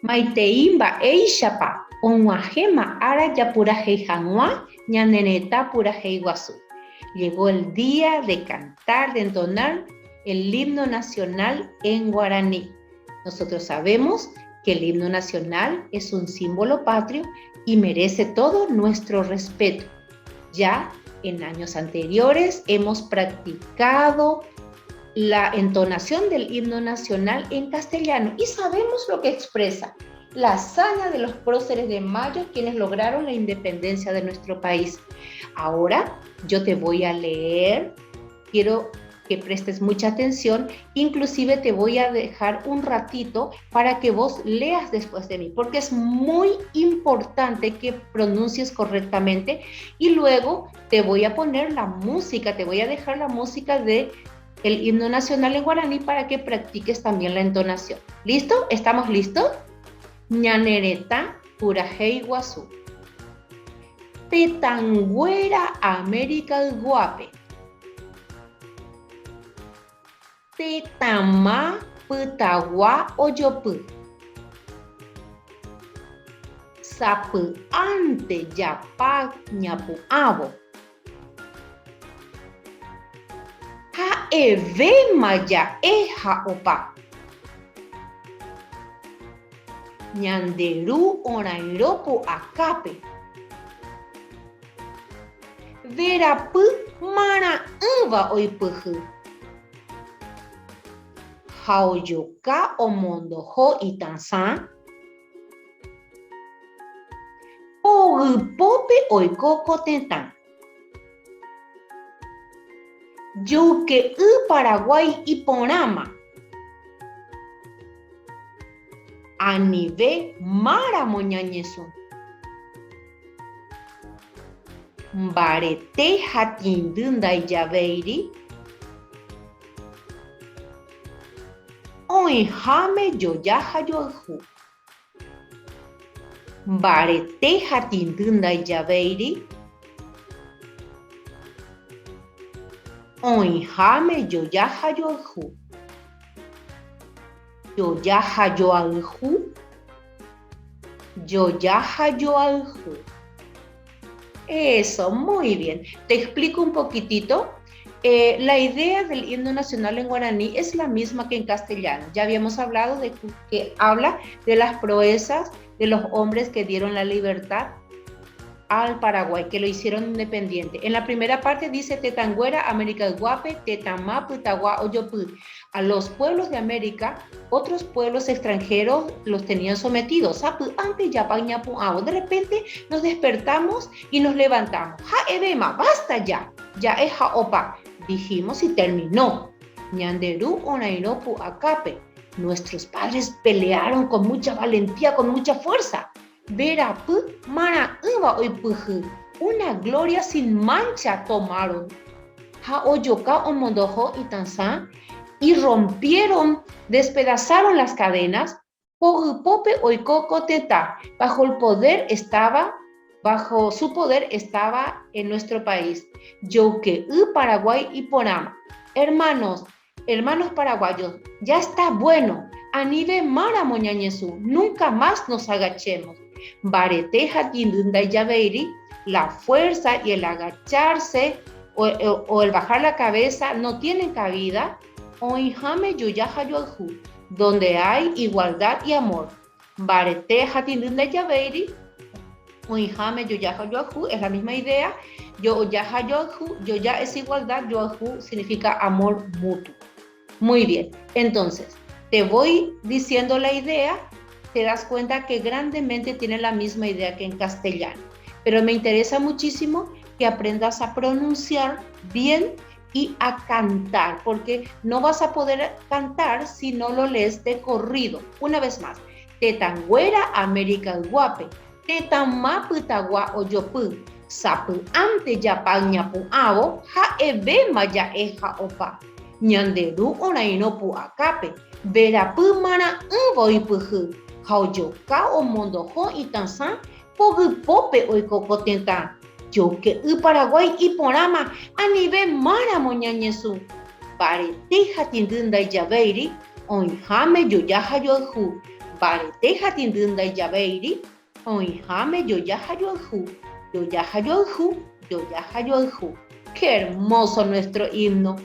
Maiteimba eishapa onguajema ara yapura heijanua ñanereta pura heiguazú. Llegó el día de cantar, de entonar el himno nacional en guaraní. Nosotros sabemos que el himno nacional es un símbolo patrio y merece todo nuestro respeto. Ya en años anteriores hemos practicado la entonación del himno nacional en castellano y sabemos lo que expresa: la hazaña de los próceres de Mayo, quienes lograron la independencia de nuestro país. Ahora yo te voy a leer, quiero que prestes mucha atención, inclusive te voy a dejar un ratito para que vos leas después de mí, porque es muy importante que pronuncies correctamente, y luego te voy a poner la música, te voy a dejar la música de el himno nacional en guaraní para que practiques también la entonación. ¿Listo? ¿Estamos listos? Ñanereta purajei guazú. Tetangüera América guape. Tetama putagua oyopu. Sapu ante yapa ñapu abo. Ha eve maya eja opa. Ñanderu orairopo akape. Verapu mara uva oipuju. Haoyoka omondojo itansan. Pogupope oikoko tentan. Yuke Paraguay y Porama. Anive Mara Moñañesu. Mbarete Hatindunda y Yaveiri. Oinjame Yoyaja Yoju. Mbarete Hatindunda y Yaveiri. Oinjame Yoyaja Yoju. Yoyaja Yoalju. Yoyaja Yoalju. Eso, muy bien. Te explico un poquitito. La idea del himno nacional en guaraní es la misma que en castellano. Ya habíamos hablado de que habla de las proezas de los hombres que dieron la libertad al Paraguay, que lo hicieron independiente. En la primera parte dice Tetangüera, América Guape, Tetamá, Putagua, Oyopu. A los pueblos de América, otros pueblos extranjeros los tenían sometidos. De repente nos despertamos y nos levantamos. Ja, Edema, basta ya. Ya es ja opa. Dijimos y terminó. Ñanderu onairopu akape. Nuestros padres pelearon con mucha valentía, con mucha fuerza. Verapu mara uva oipuju. Una gloria sin mancha tomaron. Ha oyoka omondojo itansan. Y rompieron, despedazaron las cadenas. Pogupope oikoko teta. Bajo su poder estaba en nuestro país. Yoque Paraguay y Porama. Hermanos paraguayos, ya está bueno. Anive Mara Moñañezú, nunca más nos agachemos. Bareteja Tindunda y Yaveiri, la fuerza y el agacharse o el bajar la cabeza no tienen cabida. Oinjame Yoyaja Yoalju, donde hay igualdad y amor. Bareteja Tindunda y Yaveiri. Oinjame Yoyaja Yoalju es la misma idea. Yoyaja Yoalju, Yoya es igualdad, Yoalju significa amor mutuo. Muy bien, entonces te voy diciendo la idea. Te das cuenta que grandemente tiene la misma idea que en castellano, pero me interesa muchísimo que aprendas a pronunciar bien y a cantar, porque no vas a poder cantar si no lo lees de corrido. Una vez más, Tetangüera América Guape, Tetamá Putagua Oyopu, Sapu ante Yapag Ñapu Abo, Ja Ebe Maya Eja Opa, Ñanderu Onainopu Akape, Verapu Mara Uvoipuju, Haoyoka Omondojo Itansan, Pogupope Oikokotenta, Yoque Paraguay y Porama, Anive Mara Moñañezú, Bareteja Tindunda y Yaveiri, Oinjame Yoyaja Yoalju, Bareteja tindunda yabeiri, oijame yoyaja yoju, yoyaja yoju, yoyaja yoju. ¡Qué hermoso nuestro himno!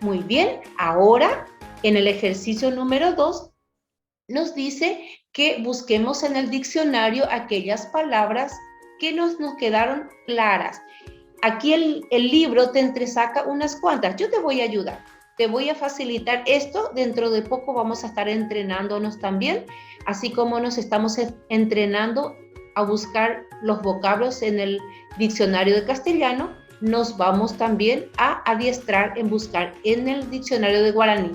Muy bien, ahora en el ejercicio número 2 nos dice que busquemos en el diccionario aquellas palabras que nos quedaron claras. Aquí el libro te entresaca unas cuantas. Yo te voy a ayudar. Te voy a facilitar esto. Dentro de poco vamos a estar entrenándonos también, así como nos estamos entrenando a buscar los vocablos en el diccionario de castellano, nos vamos también a adiestrar en buscar en el diccionario de guaraní.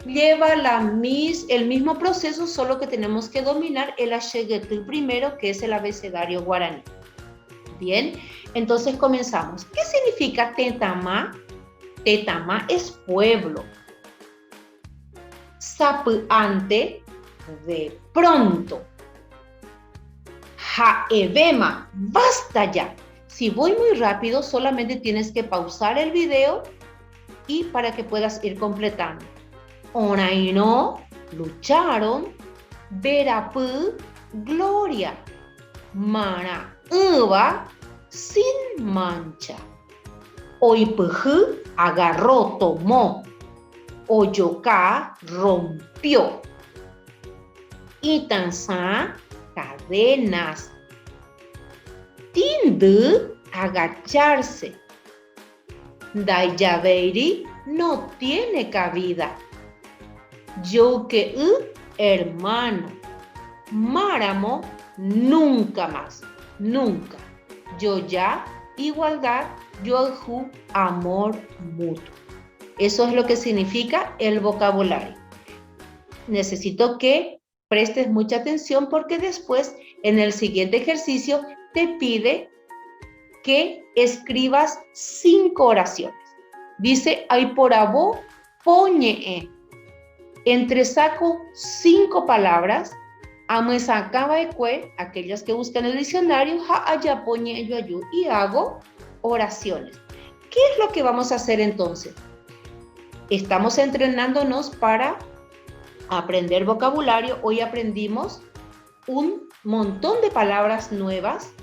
Lleva el mismo proceso, solo que tenemos que dominar el axeguetl primero, que es el abecedario guaraní. Bien, entonces comenzamos. ¿Qué significa Tetamá? Tetamá es pueblo. Sapuante, de pronto. Jaebema, basta ya. Si voy muy rápido, solamente tienes que pausar el video y para que puedas ir completando. Onaino, lucharon. Verapú, gloria. Mara, uva, sin mancha. Oipujú, agarró, tomó. Oyoká, rompió. Itanzá, cadenas. Tindu, agacharse. Dayabeiri, no tiene cabida. Yoke, hermano. Máramo, nunca más, nunca. Yoya, igualdad. Yoju, amor mutuo. Eso es lo que significa el vocabulario. Necesito que prestes mucha atención porque después en el siguiente ejercicio te pide que escribas 5 oraciones. Dice, ay por abo, poñe. Entre saco 5 palabras, acaba de cue, aquellas que buscan el diccionario, ja, allá, poñe, yo, ayu, y hago oraciones. ¿Qué es lo que vamos a hacer entonces? Estamos entrenándonos para aprender vocabulario. Hoy aprendimos un montón de palabras nuevas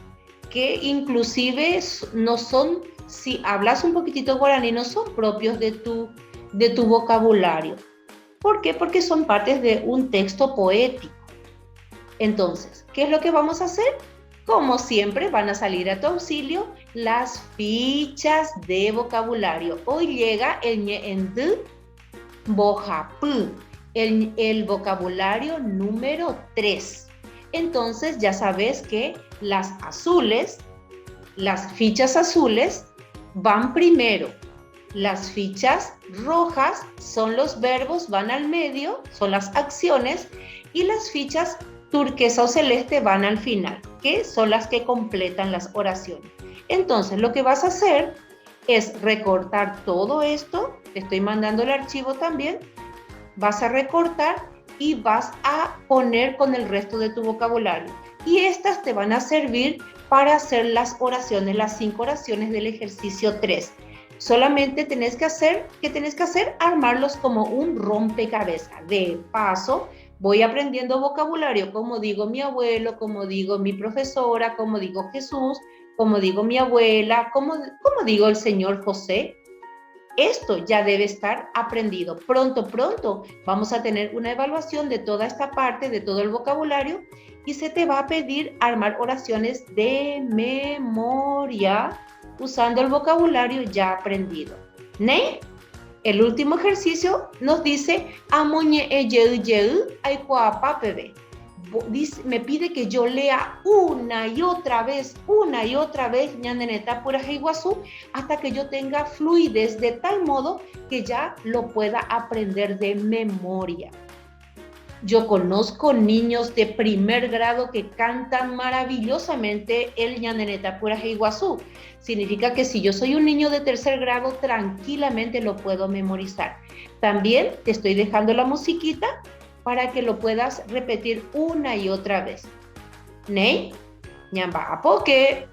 que inclusive no son, si hablas un poquitito guaraní, no son propios de tu vocabulario. ¿Por qué? Porque son partes de un texto poético. Entonces, ¿qué es lo que vamos a hacer? Como siempre, van a salir a tu auxilio las fichas de vocabulario. Hoy llega el ñeend bojapú, el vocabulario número 3. Entonces, ya sabes que las azules, las fichas azules van primero. Las fichas rojas son los verbos, van al medio, son las acciones, y las fichas turquesa o celeste van al final, que son las que completan las oraciones. Entonces, lo que vas a hacer es recortar todo esto, te estoy mandando el archivo también, vas a recortar y vas a poner con el resto de tu vocabulario. Y estas te van a servir para hacer las oraciones, las 5 oraciones del ejercicio 3. Solamente tenés que hacer, armarlos como un rompecabezas. De paso, voy aprendiendo vocabulario, como digo mi abuelo, como digo mi profesora, como digo Jesús, como digo mi abuela, como digo el señor José. Esto ya debe estar aprendido. Pronto vamos a tener una evaluación de toda esta parte, de todo el vocabulario, y se te va a pedir armar oraciones de memoria usando el vocabulario ya aprendido. ¿Ne? El último ejercicio nos dice amoñe me pide que yo lea una y otra vez, ñaneneta pura Iguazú, hasta que yo tenga fluidez de tal modo que ya lo pueda aprender de memoria. Yo conozco niños de primer grado que cantan maravillosamente el ñaneneta pura Iguazú. Significa que si yo soy un niño de tercer grado, tranquilamente lo puedo memorizar. También te estoy dejando la musiquita para que lo puedas repetir una y otra vez. ¿Ney? Ñamba apoque.